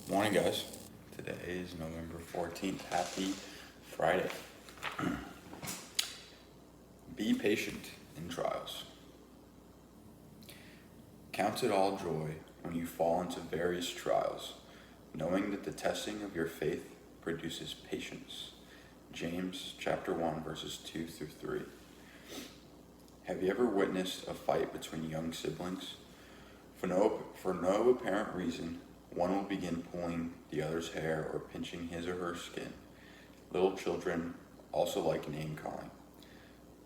Morning, guys. Today is November 14th. Happy Friday. Be patient in trials. Count it all joy when you fall into various trials, knowing that the testing of your faith produces patience. James chapter 1, verses 2 through 3. Have you ever witnessed a fight between young siblings? For no apparent reason, one will begin pulling the other's hair or pinching his or her skin. Little children also like name calling.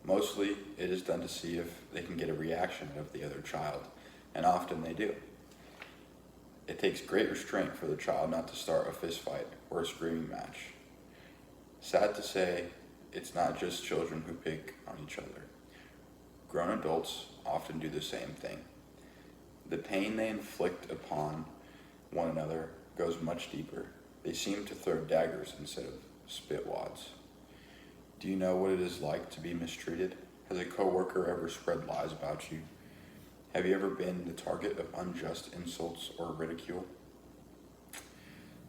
Mostly, it is done to see if they can get a reaction out of the other child, and often they do. It takes great restraint for the child not to start a fist fight or a screaming match. Sad to say, it's not just children who pick on each other. Grown adults often do the same thing. The pain they inflict upon one another goes much deeper. They seem to throw daggers instead of spit wads. Do you know what it is like to be mistreated? Has a coworker ever spread lies about you? Have you ever been the target of unjust insults or ridicule?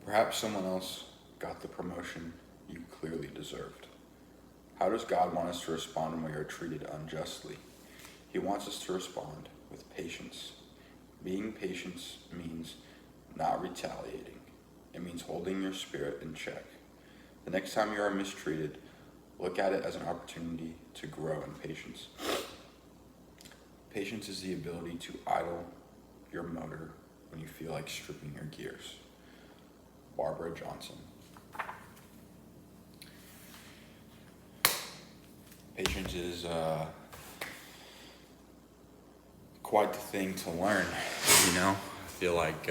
Perhaps someone else got the promotion you clearly deserved. How does God want us to respond when we are treated unjustly? He wants us to respond with patience. Being patient means not retaliating. It means holding your spirit in check. The next time you are mistreated, look at it as an opportunity to grow in patience. Patience is the ability to idle your motor when you feel like stripping your gears. Barbara Johnson. Patience is quite the thing to learn, I feel like,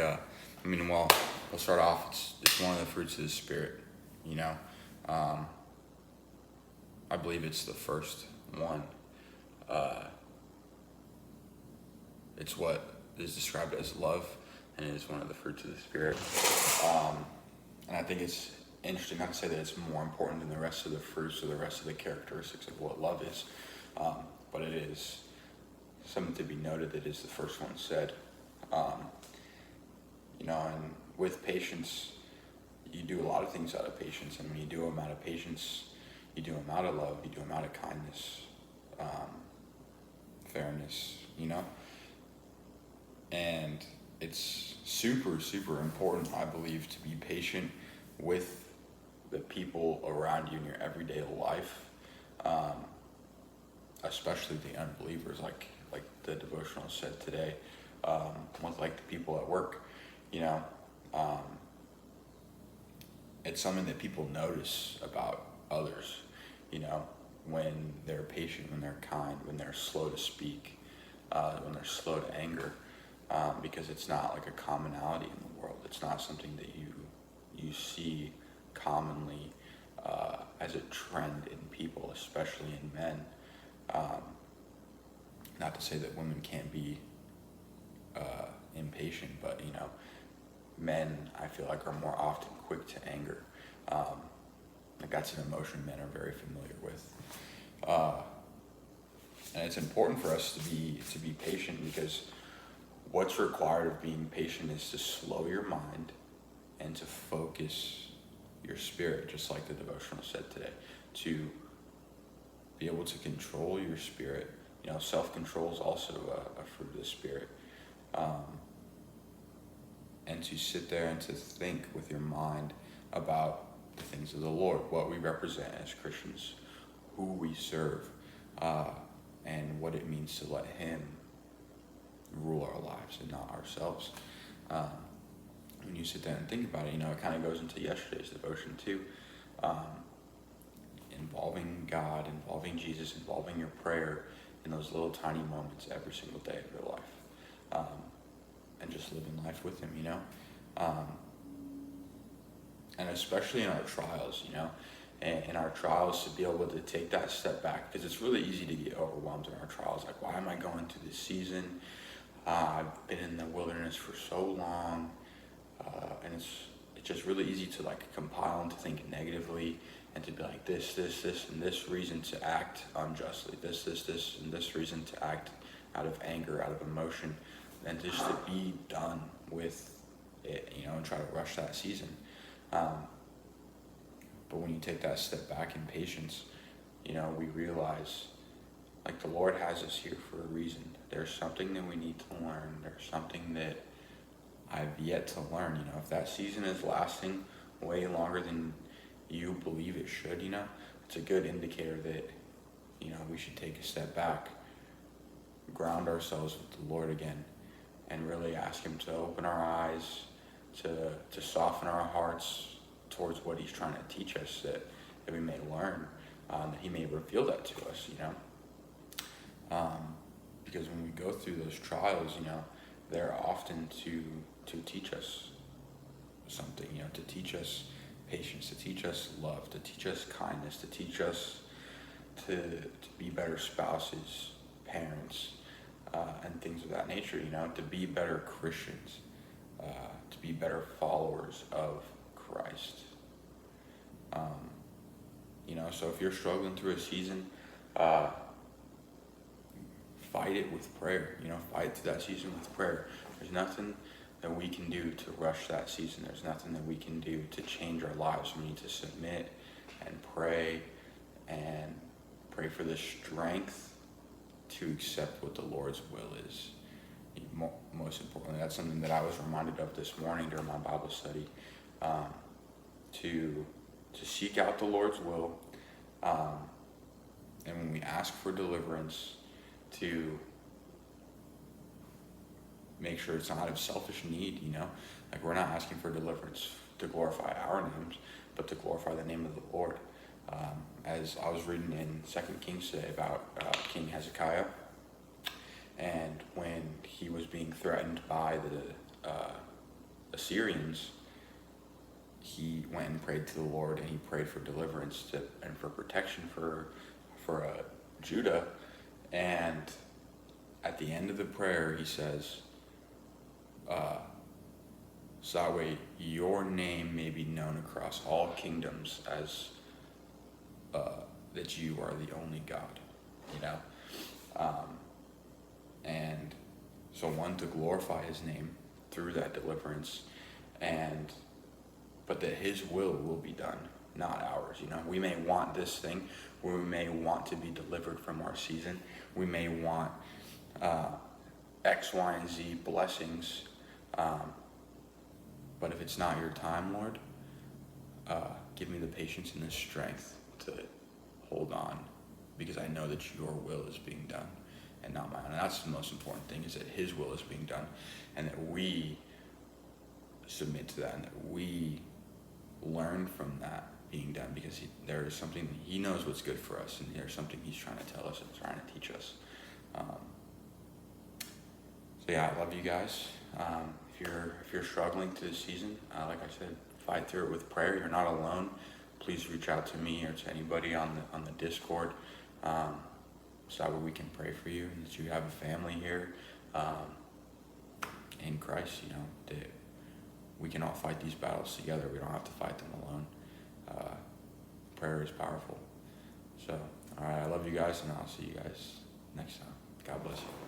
we'll start off, it's one of the fruits of the Spirit, I believe it's the first one. It's what is described as love, and it is one of the fruits of the Spirit. And I think it's interesting, not to say that it's more important than the rest of the fruits or the rest of the characteristics of what love is, but it is something to be noted that is the first one said. And with patience, you do a lot of things out of patience, and when you do them out of patience, you do them out of love, you do them out of kindness, fairness, and it's super, super important, I believe, to be patient with the people around you in your everyday life, especially the unbelievers, like the devotional said today, with the people at work. It's something that people notice about others, when they're patient, when they're kind, when they're slow to speak, when they're slow to anger, because it's not like a commonality in the world. It's not something that you see commonly as a trend in people, especially in men. Not to say that women can't be impatient, but men, I feel like, are more often quick to anger. That's an emotion men are very familiar with. And it's important for us to be patient, because what's required of being patient is to slow your mind and to focus your spirit, just like the devotional said today, to be able to control your spirit. Self-control is also a fruit of the Spirit. And to sit there and to think with your mind about the things of the Lord, what we represent as Christians, who we serve, and what it means to let Him rule our lives and not ourselves. When you sit there and think about it, it kind of goes into yesterday's devotion too. Involving God, involving Jesus, involving your prayer in those little tiny moments every single day of your life. And just living life with Him, and especially in our trials, and in our trials, to be able to take that step back, because it's really easy to get overwhelmed in our trials. Like, why am I going through this season? I've been in the wilderness for so long, and it's just really easy to compile and to think negatively, and to be like this, and this reason to act unjustly, this, and this reason to act out of anger, out of emotion, and just to be done with it, and try to rush that season. But when you take that step back in patience, we realize like the Lord has us here for a reason. There's something that we need to learn. There's something that I've yet to learn. If that season is lasting way longer than you believe it should, it's a good indicator that, we should take a step back, ground ourselves with the Lord again, and really ask Him to open our eyes, to soften our hearts towards what He's trying to teach us, that we may learn, that He may reveal that to us, because when we go through those trials, they're often to teach us something, to teach us patience, to teach us love, to teach us kindness, to teach us to be better spouses, parents, and things of that nature, to be better Christians, to be better followers of Christ. So if you're struggling through a season, fight it with prayer, fight through that season with prayer. There's nothing that we can do to rush that season. There's nothing that we can do to change our lives. We need to submit and pray for the strength to accept what the Lord's will is. Most importantly, that's something that I was reminded of this morning during my Bible study, to seek out the Lord's will, and when we ask for deliverance, to make sure it's not out of selfish need, like we're not asking for deliverance to glorify our names, but to glorify the name of the Lord. As I was reading in 2 Kings today about King Hezekiah, and when he was being threatened by the Assyrians, he went and prayed to the Lord, and he prayed for deliverance and for protection for Judah. And at the end of the prayer, he says, so that way your name may be known across all kingdoms as that you are the only God, and so one, to glorify His name through that deliverance, but that His will be done, not ours. We may want this thing, we may want to be delivered from our season, we may want X, Y, and Z blessings, but if it's not your time, Lord, give me the patience and the strength to hold on, because I know that your will is being done and not mine. And that's the most important thing, is that His will is being done, and that we submit to that, and that we learn from that being done, because there is something, He knows what's good for us, and there's something He's trying to tell us and trying to teach us. So yeah, I love you guys. If you're struggling through this season, like I said, fight through it with prayer. You're not alone. Please reach out to me or to anybody on the Discord, so that we can pray for you, and that you have a family here in Christ. That we can all fight these battles together. We don't have to fight them alone. Prayer is powerful. So, all right, I love you guys, and I'll see you guys next time. God bless you.